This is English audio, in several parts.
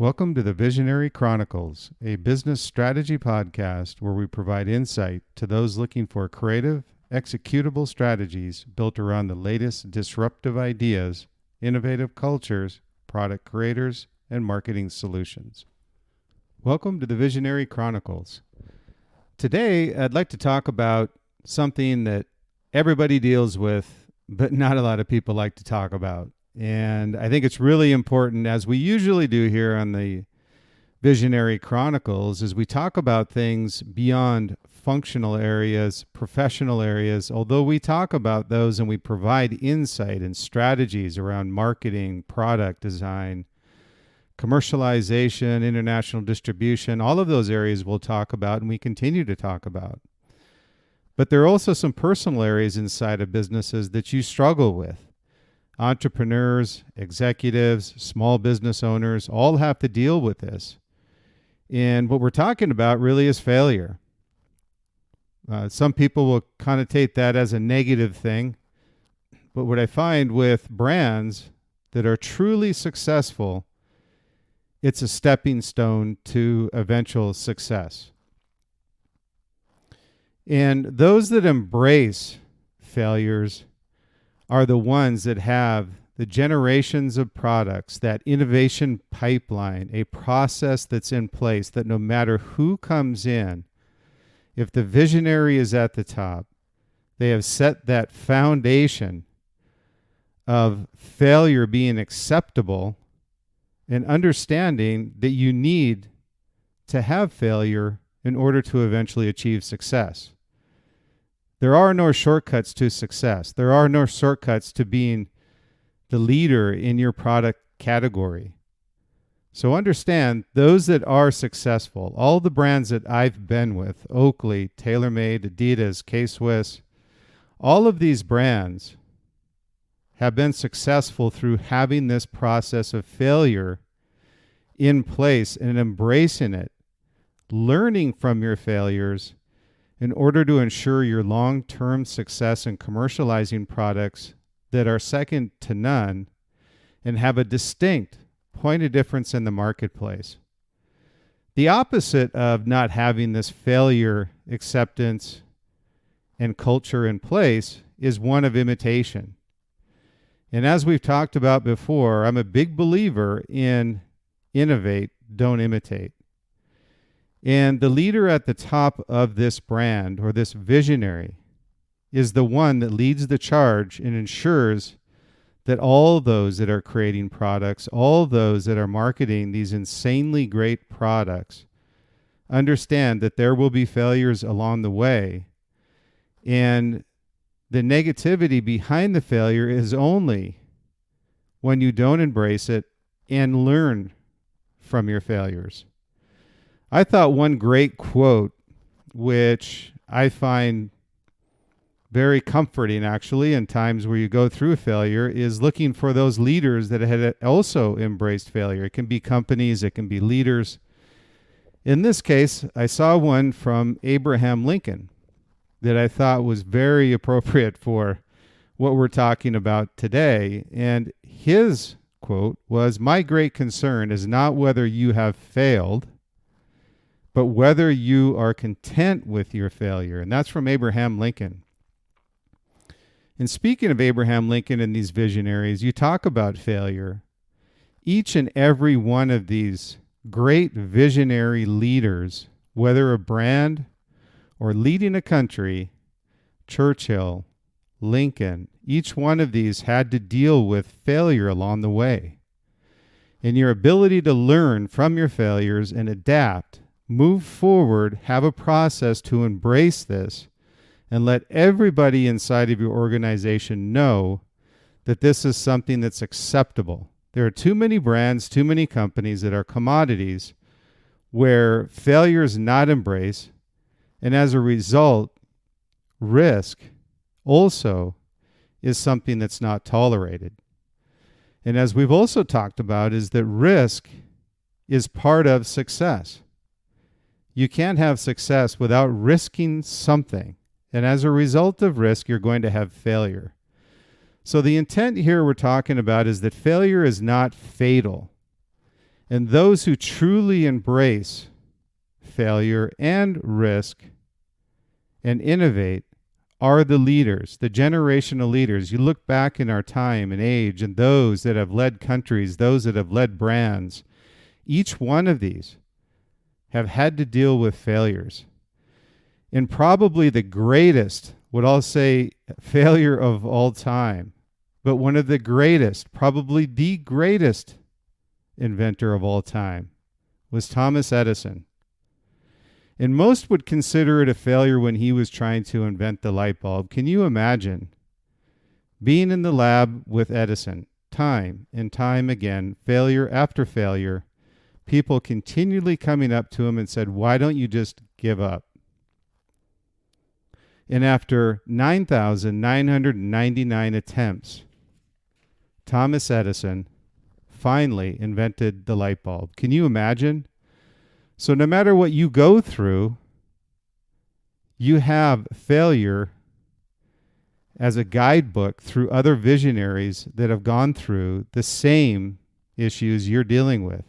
Welcome to the Visionary Chronicles, a business strategy podcast where we provide insight to those looking for creative, executable strategies built around the latest disruptive ideas, innovative cultures, product creators, and marketing solutions. Welcome to the Visionary Chronicles. Today, I'd like to talk about something that everybody deals with, but not a lot of people like to talk about. And I think it's really important, as we usually do here on the Visionary Chronicles, is we talk about things beyond functional areas, professional areas, although we talk about those and we provide insight and strategies around marketing, product design, commercialization, international distribution, all of those areas we'll talk about and we continue to talk about. But there are also some personal areas inside of businesses that you struggle with. Entrepreneurs, executives, small business owners all have to deal with this. And what we're talking about really is failure. Some people will connotate that as a negative thing. But what I find with brands that are truly successful, it's a stepping stone to eventual success. And those that embrace failures are the ones that have the generations of products, that innovation pipeline, a process that's in place that no matter who comes in, if the visionary is at the top, they have set that foundation of failure being acceptable and understanding that you need to have failure in order to eventually achieve success. There are no shortcuts to success. There are no shortcuts to being the leader in your product category. So understand, those that are successful, all the brands that I've been with, Oakley, TaylorMade, Adidas, K-Swiss, all of these brands have been successful through having this process of failure in place and embracing it, learning from your failures, in order to ensure your long-term success in commercializing products that are second to none and have a distinct point of difference in the marketplace. The opposite of not having this failure acceptance and culture in place is one of imitation. And as we've talked about before, I'm a big believer in innovate, don't imitate. And the leader at the top of this brand or this visionary is the one that leads the charge and ensures that all those that are creating products, all those that are marketing these insanely great products, understand that there will be failures along the way. And the negativity behind the failure is only when you don't embrace it and learn from your failures. I thought one great quote, which I find very comforting actually in times where you go through failure, is looking for those leaders that had also embraced failure. It can be companies, it can be leaders. In this case, I saw one from Abraham Lincoln that I thought was very appropriate for what we're talking about today. And his quote was, "My great concern is not whether you have failed, but whether you are content with your failure." And that's from Abraham Lincoln. And speaking of Abraham Lincoln and these visionaries, you talk about failure. Each and every one of these great visionary leaders, whether a brand or leading a country, Churchill, Lincoln, each one of these had to deal with failure along the way. And your ability to learn from your failures and adapt, move forward, have a process to embrace this, and let everybody inside of your organization know that this is something that's acceptable. There are too many brands, too many companies that are commodities where failure is not embraced, and as a result, risk also is something that's not tolerated. And as we've also talked about, is that risk is part of success. You can't have success without risking something. And as a result of risk, you're going to have failure. So the intent here we're talking about is that failure is not fatal. And those who truly embrace failure and risk and innovate are the leaders, the generational leaders. You look back in our time and age, and those that have led countries, those that have led brands, each one of these have had to deal with failures. And probably the greatest, what I'll say, failure of all time, but one of the greatest, probably the greatest inventor of all time, was Thomas Edison. And most would consider it a failure when he was trying to invent the light bulb. Can you imagine being in the lab with Edison, time and time again, failure after failure, people continually coming up to him and said, "Why don't you just give up?" And after 9,999 attempts, Thomas Edison finally invented the light bulb. Can you imagine? So no matter what you go through, you have failure as a guidebook through other visionaries that have gone through the same issues you're dealing with.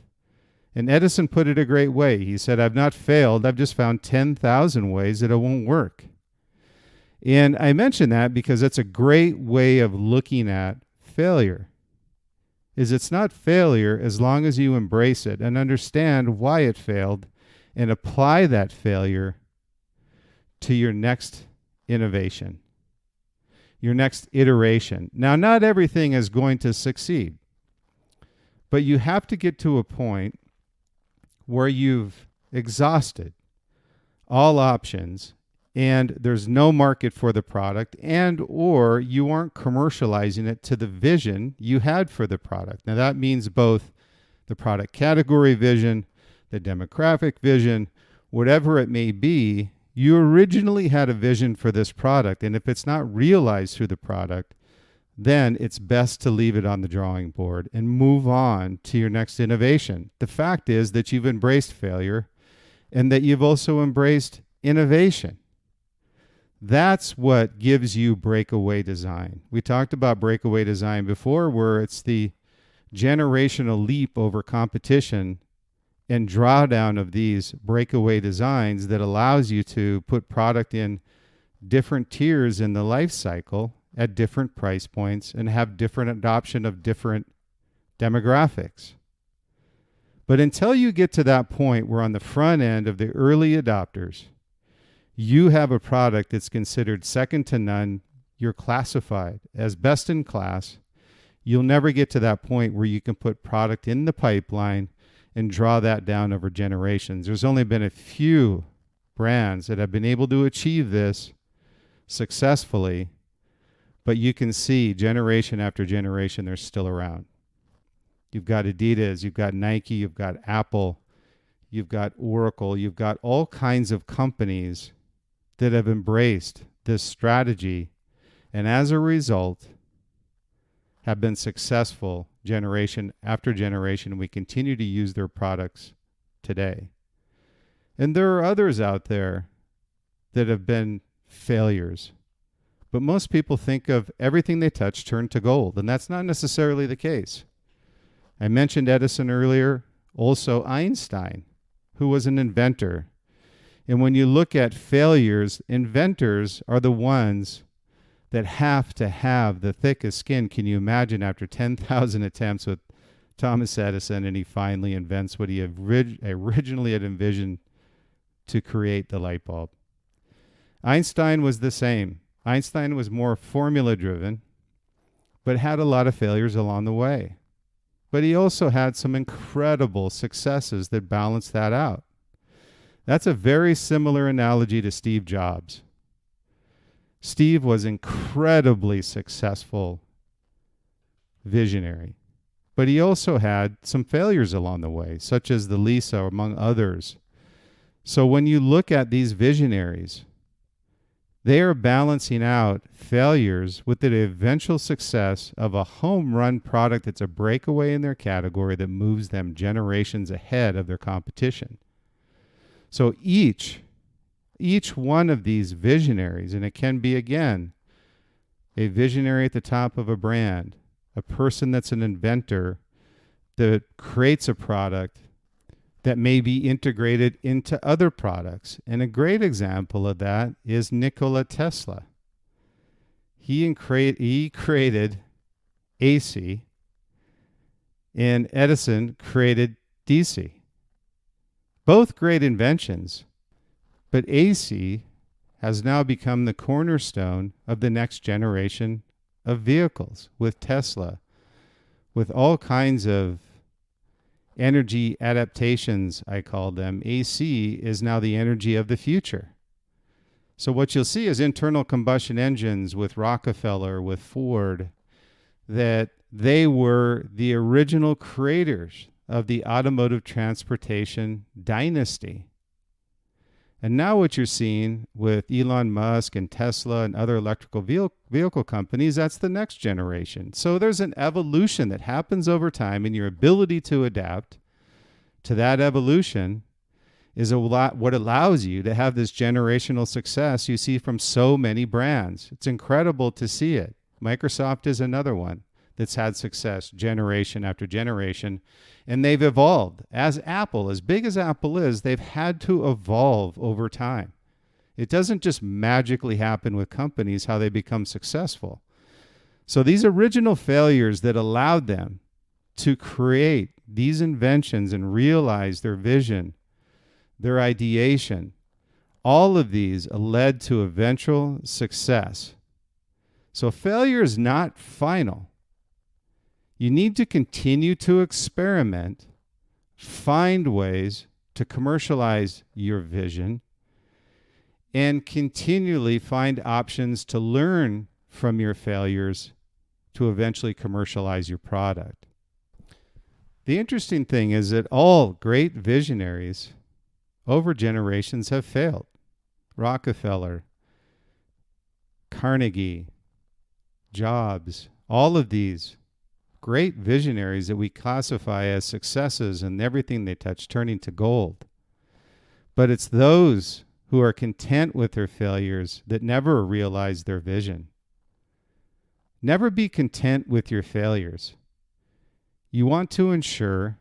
And Edison put it a great way. He said, "I've not failed. I've just found 10,000 ways that it won't work." And I mention that because it's a great way of looking at failure. It's not failure as long as you embrace it and understand why it failed and apply that failure to your next innovation, your next iteration. Now, not everything is going to succeed, but you have to get to a point where you've exhausted all options and there's no market for the product, and or you aren't commercializing it to the vision you had for the product. Now that means both the product category vision, the demographic vision, whatever it may be. You originally had a vision for this product, and if it's not realized through the product, then it's best to leave it on the drawing board and move on to your next innovation. The fact is that you've embraced failure and that you've also embraced innovation. That's what gives you breakaway design. We talked about breakaway design before, where it's the generational leap over competition and drawdown of these breakaway designs that allows you to put product in different tiers in the life cycle at different price points and have different adoption of different demographics. But until you get to that point where on the front end of the early adopters, you have a product that's considered second to none, you're classified as best in class, you'll never get to that point where you can put product in the pipeline and draw that down over generations. There's only been a few brands that have been able to achieve this successfully, but you can see generation after generation, they're still around. You've got Adidas, you've got Nike, you've got Apple, you've got Oracle, you've got all kinds of companies that have embraced this strategy, and as a result have been successful generation after generation. We continue to use their products today. And there are others out there that have been failures, but most people think of everything they touch turned to gold, and that's not necessarily the case. I mentioned Edison earlier, also Einstein, who was an inventor. And when you look at failures, inventors are the ones that have to have the thickest skin. Can you imagine after 10,000 attempts with Thomas Edison, and he finally invents what he originally had envisioned to create the light bulb? Einstein was the same. Einstein was more formula driven, but had a lot of failures along the way. But he also had some incredible successes that balanced that out. That's a very similar analogy to Steve Jobs. Steve was incredibly successful visionary, but he also had some failures along the way, such as the Lisa, among others. So when you look at these visionaries, they are balancing out failures with the eventual success of a home run product that's a breakaway in their category that moves them generations ahead of their competition. So each one of these visionaries, and it can be, again, a visionary at the top of a brand, a person that's an inventor that creates a product that may be integrated into other products. And a great example of that is Nikola Tesla. He created AC, and Edison created DC. Both great inventions, but AC has now become the cornerstone of the next generation of vehicles with Tesla, with all kinds of energy adaptations, I call them. AC is now the energy of the future. So what you'll see is internal combustion engines with Rockefeller, with Ford, that they were the original creators of the automotive transportation dynasty. And now what you're seeing with Elon Musk and Tesla and other electrical vehicle companies, that's the next generation. So there's an evolution that happens over time, and your ability to adapt to that evolution is what allows you to have this generational success you see from so many brands. It's incredible to see it. Microsoft is another one that's had success generation after generation, and they've evolved. As big as Apple is, they've had to evolve over time. It doesn't just magically happen with companies how they become successful. So these original failures that allowed them to create these inventions and realize their vision, their ideation, all of these led to eventual success. So failure is not final. You need to continue to experiment, find ways to commercialize your vision, and continually find options to learn from your failures to eventually commercialize your product. The interesting thing is that all great visionaries over generations have failed. Rockefeller, Carnegie, Jobs, all of these great visionaries that we classify as successes and everything they touch turning to gold. But it's those who are content with their failures that never realize their vision. Never be content with your failures. You want to ensure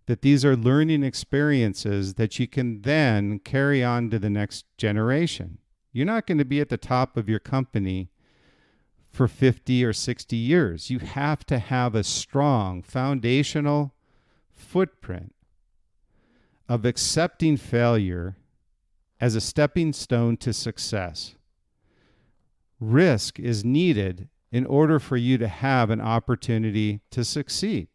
that these are learning experiences that you can then carry on to the next generation. You're not going to be at the top of your company for 50 or 60 years. You have to have a strong foundational footprint of accepting failure as a stepping stone to success. Risk is needed in order for you to have an opportunity to succeed.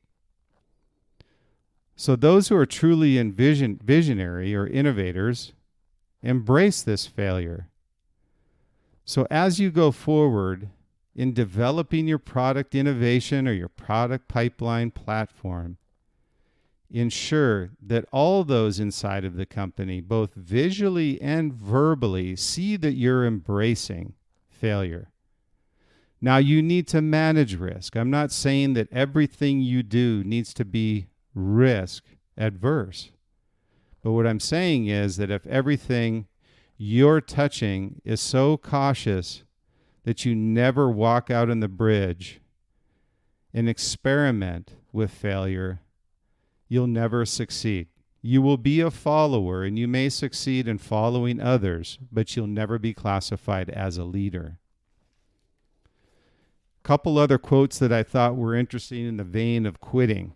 So those who are truly visionary or innovators embrace this failure. So as you go forward in developing your product innovation or your product pipeline platform, ensure that all those inside of the company, both visually and verbally, see that you're embracing failure. Now, you need to manage risk. I'm not saying that everything you do needs to be risk adverse. But what I'm saying is that if everything you're touching is so cautious that you never walk out on the bridge and experiment with failure, you'll never succeed. You will be a follower, and you may succeed in following others, but you'll never be classified as a leader. A couple other quotes that I thought were interesting in the vein of quitting.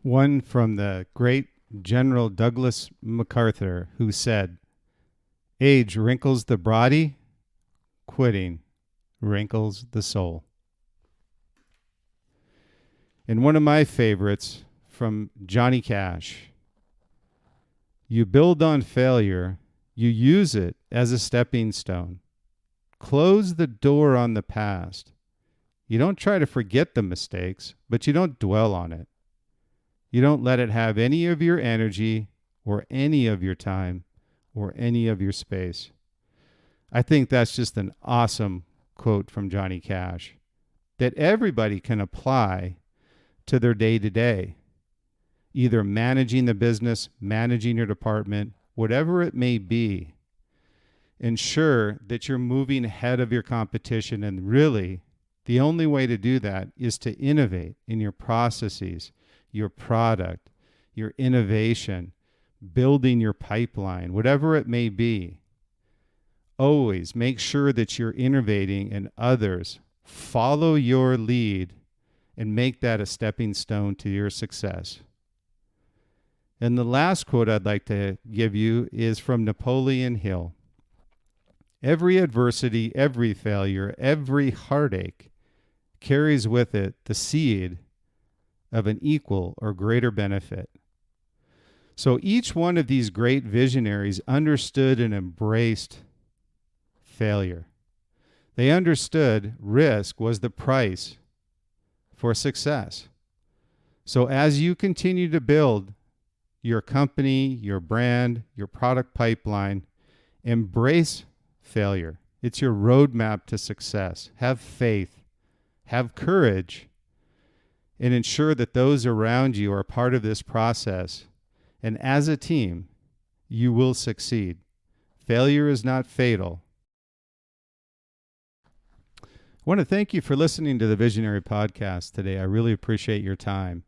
One from the great General Douglas MacArthur, who said, "Age wrinkles the body, quitting wrinkles the soul." And one of my favorites from Johnny Cash, "You build on failure, you use it as a stepping stone. Close the door on the past. You don't try to forget the mistakes, but you don't dwell on it. You don't let it have any of your energy or any of your time or any of your space." I think that's just an awesome quote from Johnny Cash that everybody can apply to their day-to-day, either managing the business, managing your department, whatever it may be. Ensure that you're moving ahead of your competition, and really the only way to do that is to innovate in your processes, your product, your innovation, building your pipeline, whatever it may be, always make sure that you're innovating and others follow your lead and make that a stepping stone to your success. And the last quote I'd like to give you is from Napoleon Hill. Every adversity, every failure, every heartache carries with it the seed of an equal or greater benefit. So each one of these great visionaries understood and embraced failure. They understood risk was the price for success. So as you continue to build your company, your brand, your product pipeline, embrace failure. It's your roadmap to success. Have faith, have courage, and ensure that those around you are part of this process. And as a team, you will succeed. Failure is not fatal. I want to thank you for listening to the Visionary Podcast today. I really appreciate your time.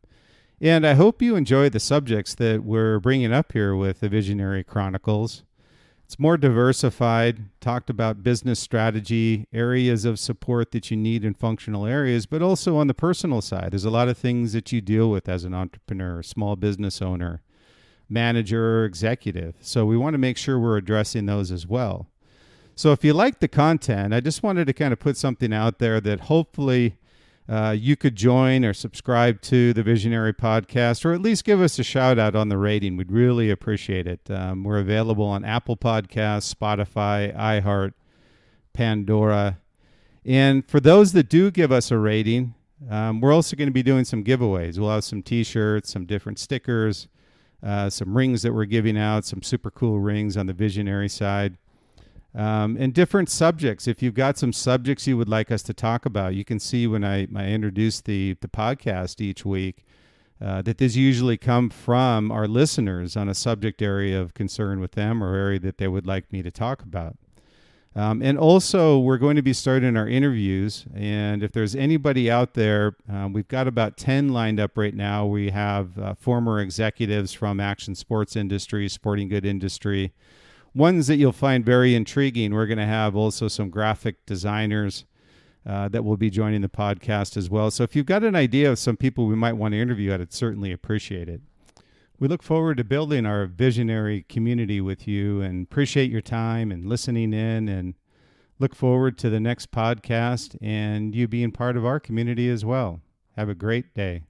And I hope you enjoy the subjects that we're bringing up here with the Visionary Chronicles. It's more diversified, talked about business strategy, areas of support that you need in functional areas, but also on the personal side. There's a lot of things that you deal with as an entrepreneur, small business owner, manager, or executive. So we want to make sure we're addressing those as well. So if you like the content, I just wanted to kind of put something out there that hopefully you could join or subscribe to the Visionary Podcast, or at least give us a shout out on the rating. We'd really appreciate it. We're available on Apple Podcasts, Spotify, iHeart, Pandora. And for those that do give us a rating, we're also going to be doing some giveaways. We'll have some t-shirts, some different stickers, some rings that we're giving out, some super cool rings on the Visionary side. And different subjects. If you've got some subjects you would like us to talk about, you can see when I introduce the podcast each week that these usually come from our listeners on a subject area of concern with them or area that they would like me to talk about. And also, we're going to be starting our interviews. And if there's anybody out there, we've got about 10 lined up right now. We have former executives from action sports industry, sporting good industry, ones that you'll find very intriguing. We're going to have also some graphic designers that will be joining the podcast as well. So if you've got an idea of some people we might want to interview, I'd certainly appreciate it. We look forward to building our visionary community with you and appreciate your time and listening in, and look forward to the next podcast and you being part of our community as well. Have a great day.